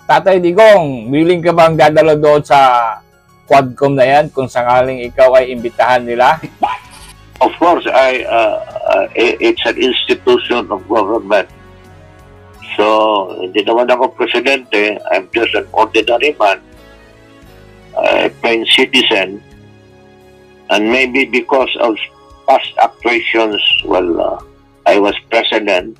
Tatay Digong, willing ka bang dadalo doon sa Quadcom na yan kung sakaling ikaw ay imbitahan nila? Of course, it's an institution of government. So, hindi naman ako presidente. I'm just an ordinary man, a plain citizen. And maybe because of past actuations, I was president,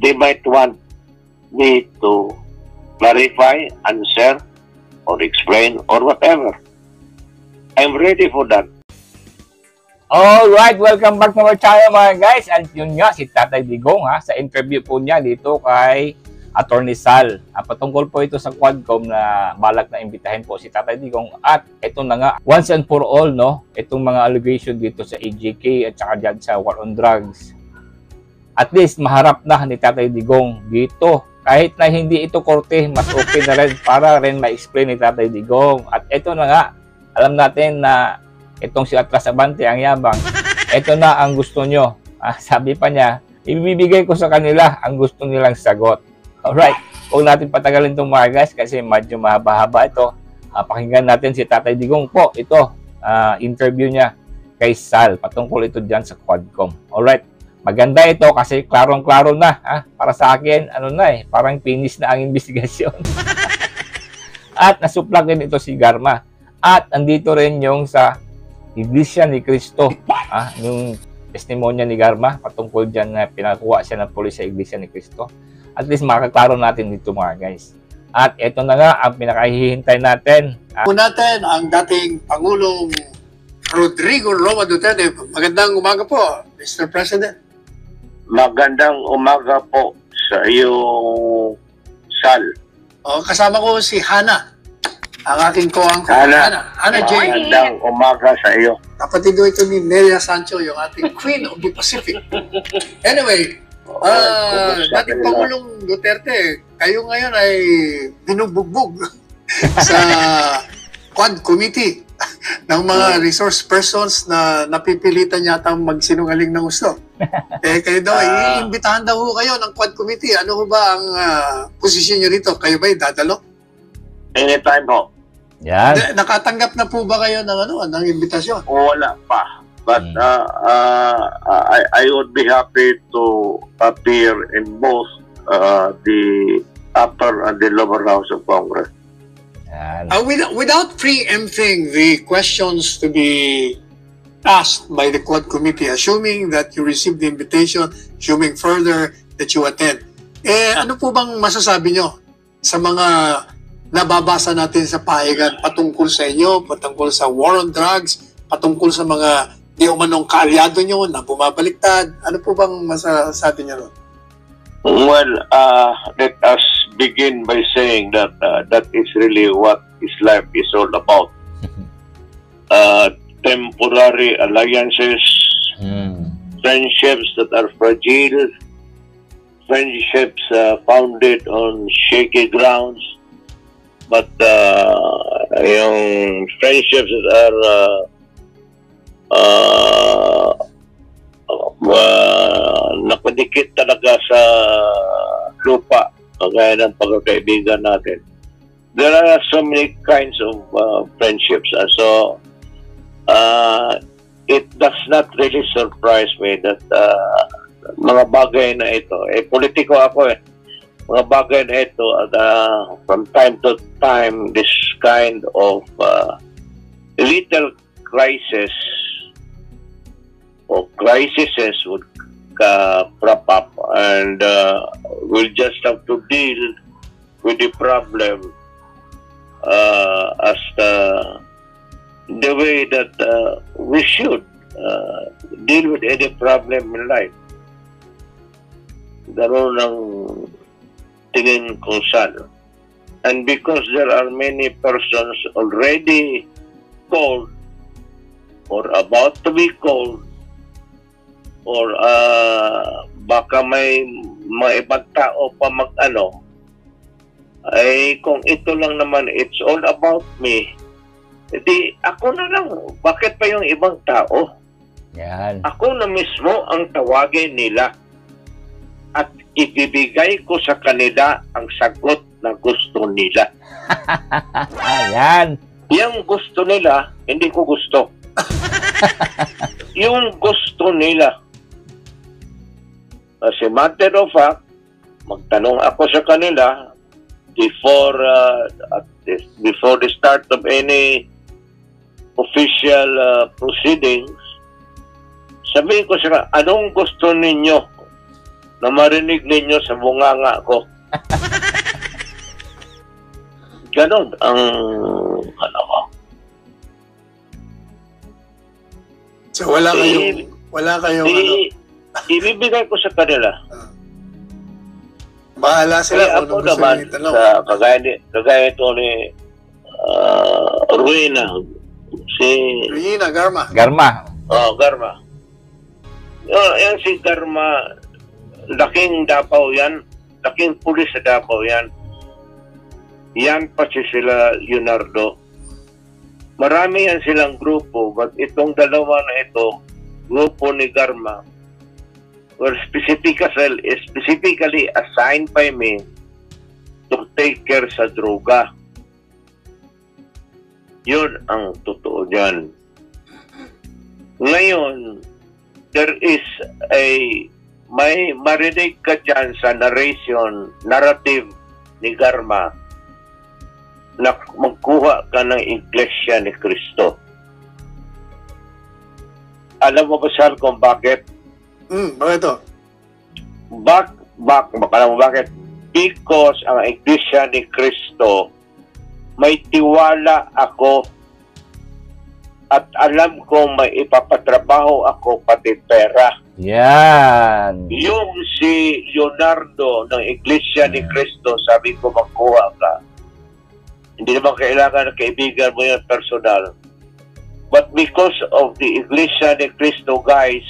they might want me to clarify, answer, or explain, or whatever. I'm ready for that. Alright, welcome back to our channel mga guys. And yun nga, si Tatay Digong sa interview po niya dito kay Attorney Sal. Patungkol po ito sa Quadcom na balak na imbitahin po si Tatay Digong. At ito na nga, once and for all, no, itong mga allegation dito sa AJK at saka dyan sa war on drugs. At least maharap na ni Tatay Digong dito. Kahit na hindi ito korte, mas okay na rin para rin ma-explain ni Tatay Digong. At ito na nga, alam natin na itong si Atlas Abante, ang yabang, ito na ang gusto nyo. Sabi pa niya, ibibigay ko sa kanila ang gusto nilang sagot. Alright, huwag natin patagalin itong mga guys kasi medyo mahaba-haba ito. Pakinggan natin si Tatay Digong po. Ito, interview niya kay Sal patungkol ito dyan sa Quadcom. Alright, maganda ito kasi klarong-klaro na. Para sa akin, parang finish na ang investigasyon. At nasuplag din ito si Garma. At andito rin yung sa Iglesia ni Cristo, yung testimonya ni Garma patungkol dyan na pinakuha siya ng pulis sa Iglesia ni Cristo. At least makaklaro natin dito mga guys. At ito na nga ang pinakahihintay natin. Natin ang dating Pangulong Rodrigo Roa Duterte. Magandang umaga po, Mr. President. Magandang umaga po sa iyo, Sal. Kasama ko si Hana, ang aking ko-angko. Hana Jane. Magandang umaga sa iyo. Kapatid ito ni Nelia Sancho, yung ating Queen of the Pacific. Anyway, dating Pangulong Duterte, kayo ngayon ay binubugbog sa Quad Committee ng mga resource persons na napipilitan yata magsinungaling ng gusto. Kayo daw, iimbitahan daw kayo ng Quad Committee. Ano ba ang posisyon nyo rito? Kayo ba dadalo? Anytime po. Yan. Nakatanggap na po ba kayo ng imbitasyon? Wala pa. But I would be happy to appear in both the upper and the lower house of Congress. Without preempting the questions to be asked by the Quad Committee, assuming that you receive the invitation, assuming further that you attend, ano po bang masasabi nyo sa mga nababasa natin sa pahayagan patungkol sa inyo, patungkol sa war on drugs, patungkol sa mga di umanong kaalyado nyo na bumabaliktad? Ano po bang masasabi nyo? Well, let us begin by saying that that is really what this life is all about. Temporary alliances, friendships that are fragile, friendships founded on shaky grounds, but yung friendships that are nakadikit talaga sa lupa, kagaya ng pagkakaibigan natin. There are so many kinds of friendships. So, it does not really surprise me that mga bagay na ito, politiko ako mga bagay na ito, from time to time, this kind of little crisis or crises would crop up, and we'll just have to deal with the problem as the way that we should deal with any problem in life. Ganoon ang tingin ko sana. And because there are many persons already called or about to be called, or baka may ibang tao pa ay kung ito lang naman, it's all about me, edi ako na lang, bakit pa yung ibang tao? Yan. Ako na mismo ang tawagin nila at ibibigay ko sa kanila ang sagot na gusto nila. Ayan. Yung gusto nila, hindi ko gusto. Yung gusto nila. As a matter of fact, magtanong ako sa kanila before the start of any official proceedings. Sabihin ko sila, anong gusto ninyo na marinig ninyo sa bunganga ko? Ganon ang ano ko. So wala kayong Ibibigay ko sa kanila. Bahala sila kaya kung ako ano gusto naman nyo itanong. sa kagaya ito ni Ruina, si Regina Garma. Garma. Garma. Yan si Garma, laking Davao yan, laking pulis sa Davao yan. Yan pa sila Leonardo. Marami yan silang grupo, but itong dalawa na ito, grupo ni Garma, were specifically assigned by me to take care sa droga. Yun ang totoo dyan. Ngayon, there is may marinig ka dyan sa narrative ni Garma na magkuha ka ng Iglesia ni Cristo. Alam mo ba, Sal, kung bakit? Bakit ito? Alam mo bakit? Because ang Iglesia ni Cristo, may tiwala ako at alam kong may ipapatrabaho ako pati pera. Yan. Yung si Leonardo ng Iglesia ni Cristo, sabi ko magkuha ka. Hindi naman kailangan na kaibigan mo yan personal. But because of the Iglesia ni Cristo, guys,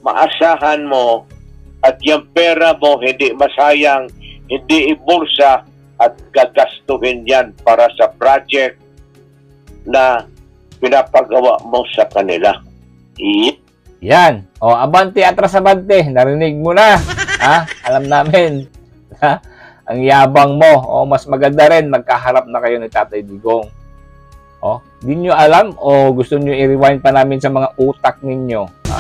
maasahan mo at yung pera mo hindi masayang, hindi ibulsa at gagastuhin yan para sa project na pinapagawa mo sa kanila. Yan. O, abante, atras abante. Narinig mo na. Ha? Alam namin. Ha? Ang yabang mo. O, mas maganda rin, magkaharap na kayo ni Tatay Digong. O, di nyo alam o gusto nyo i-rewind pa namin sa mga utak ninyo. Ha?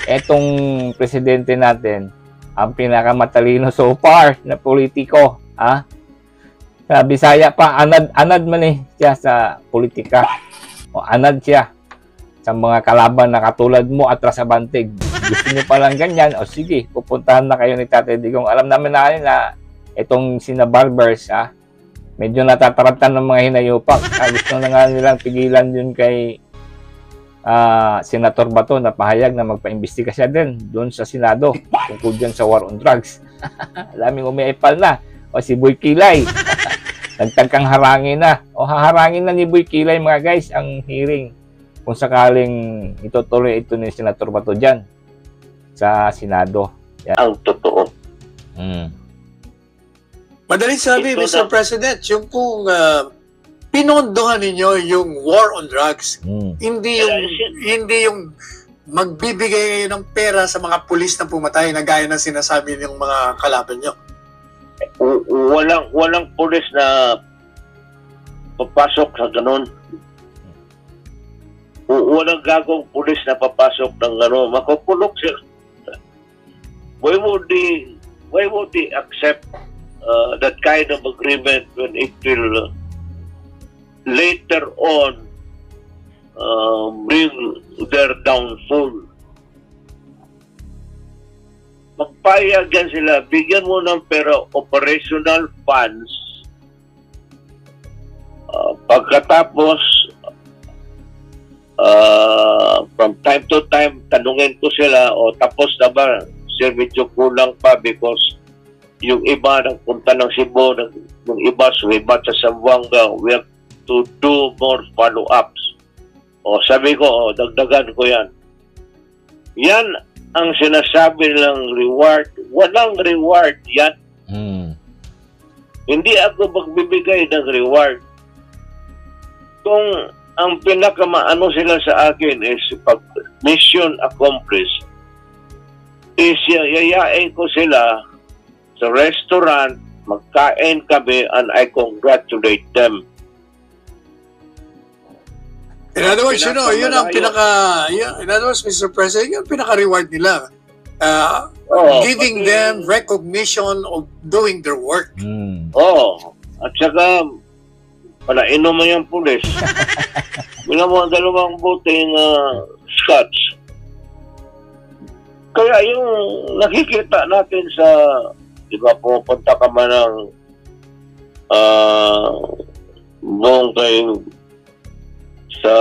Etong presidente natin, ang pinakamatalino so far na politiko. Ha? Sa Bisaya pa, anad man eh siya sa politika. O, anad siya sa mga kalaban na katulad mo at Rasabante. Gusto nyo palang ganyan, o sige, pupuntahan na kayo ni Tatay Digong. Alam namin na itong sina Barbers, medyo natataratan ng mga hinayupak. Gusto na nga nilang pigilan yun kay Senator Bato na pahayag na magpa-imbestiga siya din doon sa Senado tungkol dyan sa war on drugs. Alaming umiipal na. O si Boy Kilay, nagtagkang harangin na. O haharangin na ni Boy Kilay mga guys ang hearing kung sakaling itutuloy ito ni Senator Bato dyan sa Senado. Yan. Ang totoo. Madaling sabi, Mr. President, yung kung pinondohan ninyo yung war on drugs, hindi yung magbibigay ng pera sa mga pulis na pumatay na gaya ng sinasabi ng mga kalaban nyo. Walang pulis na papasok sa ganun. Walang gagong pulis na papasok ng ganun. Makukulok sila. Why would they accept that kind of agreement when it will later on bring their downfall? Magpayag yan sila, bigyan mo ng pera, operational funds. Pagkatapos, from time to time, tanungin ko sila, o tapos na ba? Sir, medyo kulang pa because yung iba nagpunta ng Cebu, yung iba sumibat sa Zamboanga, we have to do more follow-ups. O sabi ko, dagdagan ko yan. Yan ang sinasabi ng reward. Walang reward yan. Hindi ako magbibigay ng reward. Kung ang pinakamaano sila sa akin is pag mission accomplished, is yayain ko sila sa restaurant magkain kami and I congratulate them. In other words, yun ang in other words, Mr. President, yun ang pinaka-reward nila. Giving them recognition of doing their work. At saka, palainom mo yung pulis. Bigyan mo ang dalawang boteng scotch. Kaya yung nakikita natin sa, di ba, pupunta ka man ng buong kayo sa,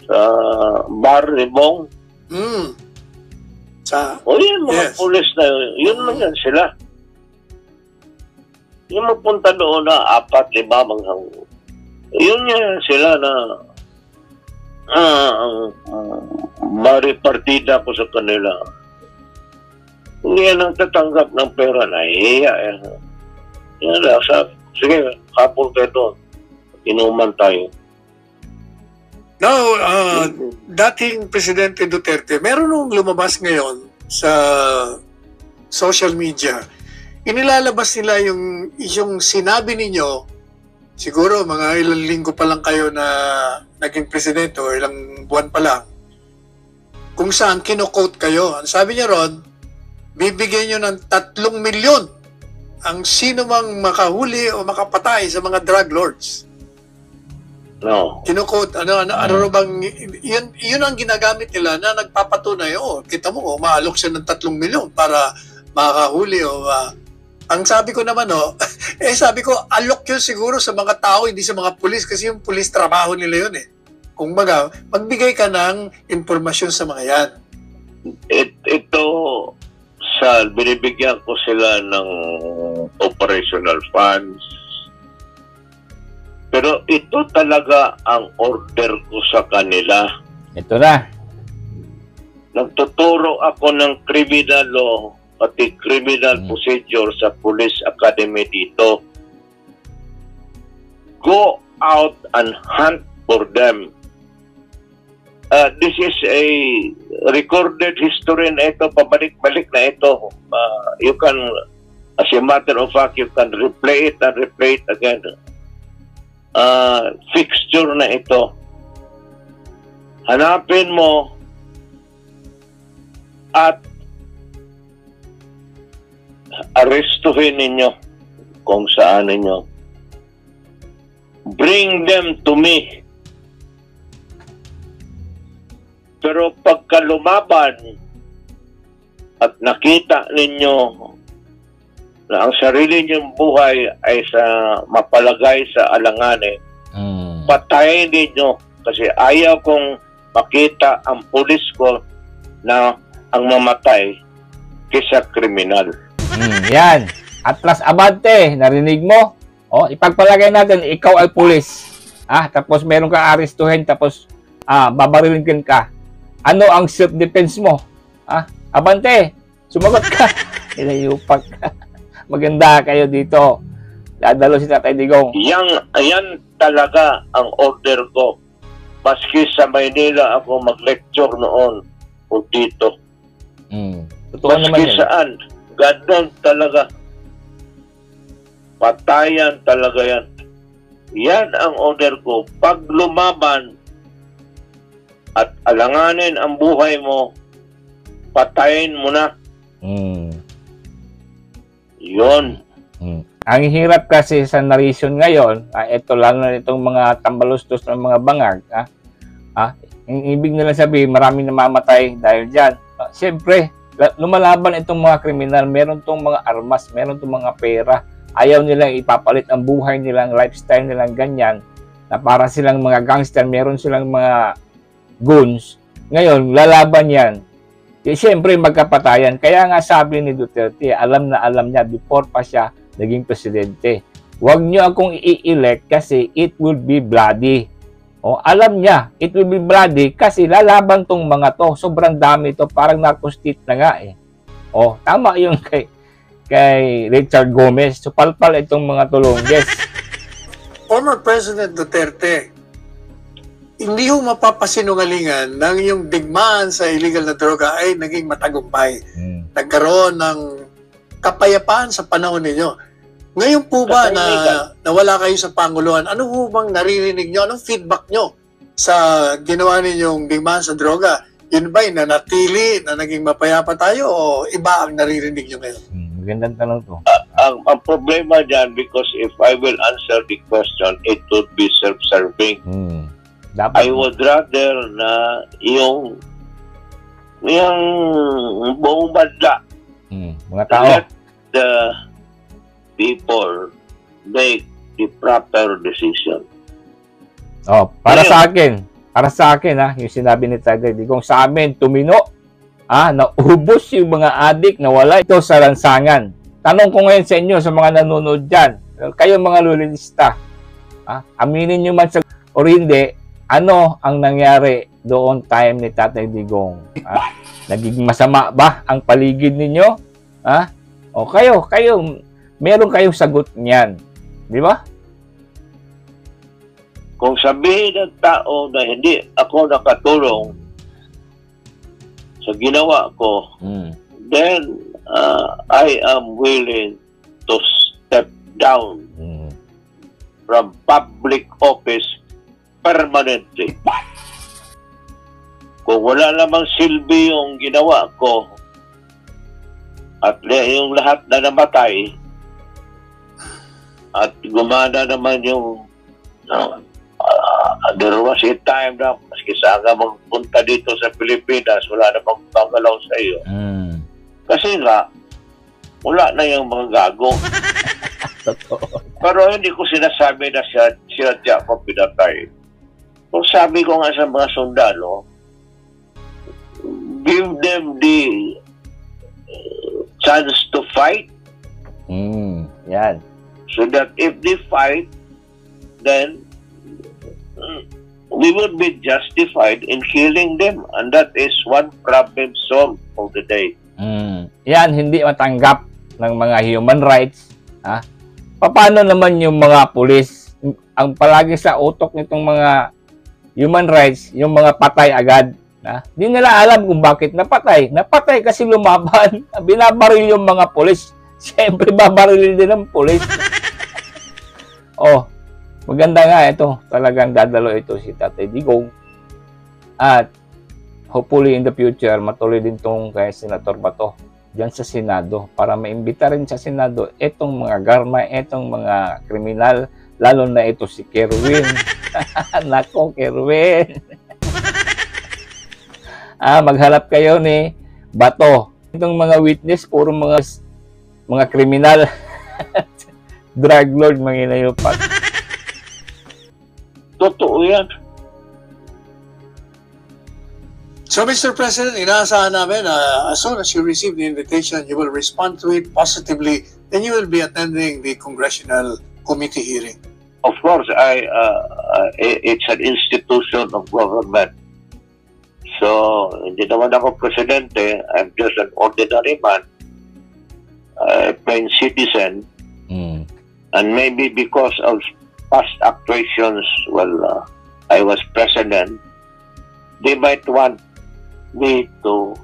sa bar ni Bong. Yan, mga pulis na yun man yan sila. Yung mapunta doon na 4-5 manghang. Yun yan sila na maripartida ko sa kanila. Hindi yan ang tatanggap ng pera na iya. Yan lang, sige, hapon kayo doon. Inuman tayo. Now, dating Presidente Duterte, meron nung lumabas ngayon sa social media. Inilalabas nila yung sinabi ninyo, siguro mga ilang linggo pa lang kayo na naging presidente o ilang buwan pa lang, kung saan kino-quote kayo. Ang sabi niya ron, bibigyan nyo ng 3 milyon ang sino mang makahuli o makapatay sa mga drug lords. No. Kino-quote, ano bang, yun ang ginagamit nila na nagpapatunay, kita mo, maalok siya ng 3 milyon para makahuli o ang sabi ko naman, sabi ko, alok yun siguro sa mga tao, hindi sa mga pulis, kasi yung pulis, trabaho nila yun eh. Kung magbigay ka ng impormasyon sa mga yan. Ito, binibigyan ko sila ng operational funds. Pero ito talaga ang order ko sa kanila. Ito na. Nagtuturo ako ng criminal law, pati criminal procedure sa Police Academy dito. Go out and hunt for them. This is a recorded history na ito, pabalik-balik na ito. You can, as a matter of fact, you can replay it and replay it again. Fixture na ito. Hanapin mo at arestuhin ninyo kung saan ninyo. Bring them to me. Pero pagka lumaban at nakita ninyo na ang sarili ninyong buhay ay mapalagay sa alanganin, patayin ninyo kasi ayaw kong makita ang pulis ko na ang mamatay kaysa kriminal. Yan. Atlas Abante, narinig mo? Ipagpalagay natin, ikaw ay pulis. Tapos meron kang arestuhin, tapos babarilin ka. Ano ang self-defense mo? Abante, sumagot ka. Inayupak ka. Maganda kayo dito. Dadalo si Tatay Digong. Yan talaga ang order ko. Maski sa Maynila ako mag-lecture noon o dito. Totoo naman maski saan. Ganun talaga. Patayan talaga yan. Yan ang order ko. Pag lumaban at alanganin ang buhay mo, patayin mo na. Yun. Ang hirap kasi sa narration ngayon, ito lang na itong mga tambalustos ng mga bangag. Yung ibig nila sabihin, maraming namamatay dahil dyan. Siyempre, lumalaban itong mga kriminal, meron itong mga armas, meron itong mga pera. Ayaw nilang ipapalit ang buhay nilang, lifestyle nilang ganyan, na para silang mga gangster, meron silang mga goons. Ngayon, lalaban yan. Siyempre, magkapatayan. Kaya nga sabi ni Duterte, alam na alam niya before pa siya naging presidente. Huwag niyo akong i-elect kasi it will be bloody. Alam niya, it will be bloody kasi lalaban tong mga to. Sobrang dami to, parang narco-state na nga eh. Tama yung kay Richard Gomez. So, palpal itong mga tulongges. Former President Duterte, hindi ho mapapasinungalingan nang yung digmaan sa illegal na droga ay naging matagumpay. Nagkaroon ng kapayapaan sa panahon ninyo. Ngayon po ba na nawala kayo sa Panguluhan, ano po bang naririnig nyo? Anong feedback nyo sa ginawa ninyong digmaan sa droga? Yun ba'y nanatili na naging mapayapa tayo o iba ang naririnig nyo ngayon? Magandang tanong to. Ang problema dyan, because if I will answer the question, it would be self-serving. Dapat. I would rather na yung buong bansa, mga tao, let the people make the proper decision. Oh, para sa akin ha, yung sinabi ni Tatay Digong, sa amin tumino, naubos yung mga adik na wala ito sa lansangan. Tanong ko ngayon sa inyo, sa mga nanonood dyan, kayo mga lulilista, aminin nyo man sa o hindi, ano ang nangyari doon time ni Tatay Digong? Naging masama ba ang paligid ninyo? O kayo, meron kayong sagot niyan. Di ba? Kung sabihin ng tao na hindi ako nakatulong sa ginawa ko, then I am willing to step down from public office permanently. Kung wala namang silbi yung ginawa ko at yung lahat na namatay at gumana naman yung there was a time na maski saan ka magpunta dito sa Pilipinas, wala namang magagalaw sa iyo. Kasi nga, wala na yung mga gago. Pero hindi ko sinasabi na siya ako pinatay. Kung sabi ko nga sa mga sundalo, give them the chance to fight. Yan. So that if they fight, then we would be justified in killing them. And that is one problem solved for the day. Yan, hindi matanggap ng mga human rights. Paano naman yung mga pulis? Ang palagi sa utok nitong mga human rights, yung mga patay agad. Di nila alam kung bakit napatay. Napatay kasi lumaban. Binabaril yung mga pulis. Siyempre, babarilin din ng pulis. Maganda nga ito. Talagang dadalo ito si Tatay Digong. At hopefully in the future, matuloy din itong kay Senator Bato dyan sa Senado para maimbita rin sa Senado itong mga garma, itong mga kriminal, lalo na ito si Kerwin. Nako, Kerwin. Maghalap kayo ni Bato. Itong mga witness, puro mga kriminal. Drug lord, mga inayupat. Totoo yan. So, Mr. President, inaasahan namin as soon as you receive the invitation, you will respond to it positively, and you will be attending the Congressional Committee hearing. Of course, it's an institution of government. So, hindi naman ako presidente. I'm just an ordinary man, a plain citizen. And maybe because of past actuations, I was president, they might want me to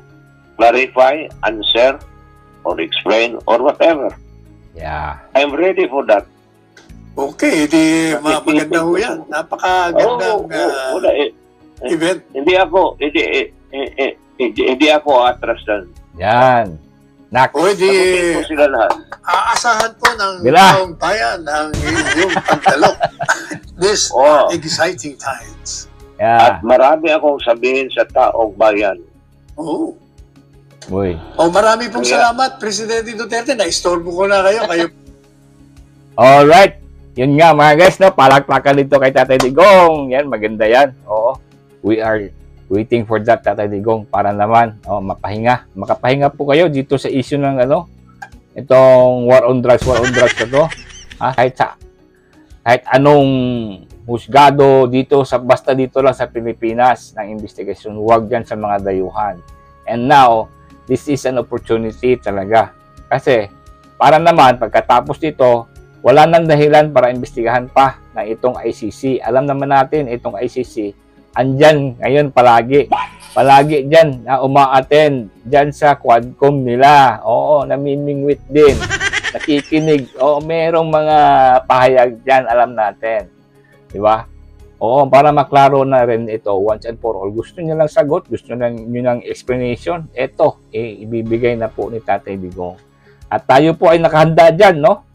clarify, answer, or explain, or whatever. Yeah. I'm ready for that. Okay, maganda ho yan. Napakagandang event. Hindi ako atras doon. Yan. Pwede sila lahat. Aasahan po ng taong bayan ang inyong pagdalo. This exciting times. Yeah. At marami akong sabihin sa taong bayan. Marami pong salamat, Presidente Duterte. Na-istorbo ko na kayo. Alright. Yun nga mga guys, palakpakan dito kay Tatay Digong. Yan, maganda yan. We are waiting for that, Tatay Digong, para naman makapahinga po kayo dito sa issue ng itong war on drugs na to. Kahit anong husgado dito basta dito lang sa Pilipinas ng investigasyon, huwag dyan sa mga dayuhan. And now, this is an opportunity talaga. Kasi, para naman, pagkatapos dito, wala nang dahilan para imbestigahan pa na itong ICC. Alam naman natin, itong ICC, andyan ngayon palagi. Palagi dyan na uma-attend dyan sa Quadcom nila. Oo, namimingwit din. Nakikinig. Oo, merong mga pahayag dyan, alam natin. Di ba? Oo, para maklaro na rin ito once and for all. Gusto niyo lang sagot, gusto niyo ng explanation, ito, ibibigay na po ni Tatay Digong. At tayo po ay nakahanda dyan, no?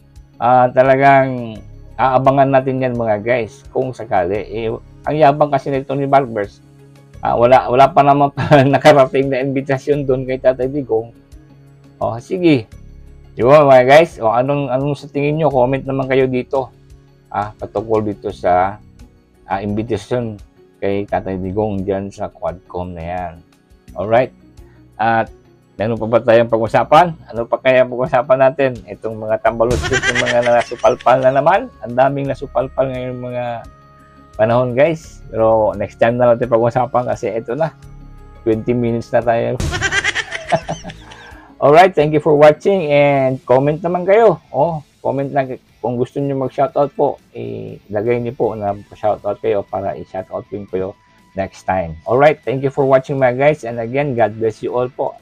Talagang aabangan natin yan mga guys, kung sakali. Ang yabang kasi nito ni Balbers, wala pa naman nakarating na invitasyon doon kay Tatay Digong. Sige. Di ba mga guys? Anong sa tingin nyo? Comment naman kayo dito. Patungkol dito sa invitation kay Tatay Digong dyan sa Quadcom na yan. Alright? At meron pa ba tayong pag-usapan? Ano pa kaya pag-usapan natin? Itong mga tambalos yung mga nasupalpal na naman. Ang daming nasupalpal ngayon mga panahon guys. Pero next time na natin pag-usapan kasi ito na. 20 minutes na tayo. Alright, thank you for watching and comment naman kayo. Comment na kung gusto niyo mag-shoutout po. Ilagay niyo po na shoutout kayo para i-shoutout ko kayo next time. Alright, thank you for watching mga guys and again, God bless you all po.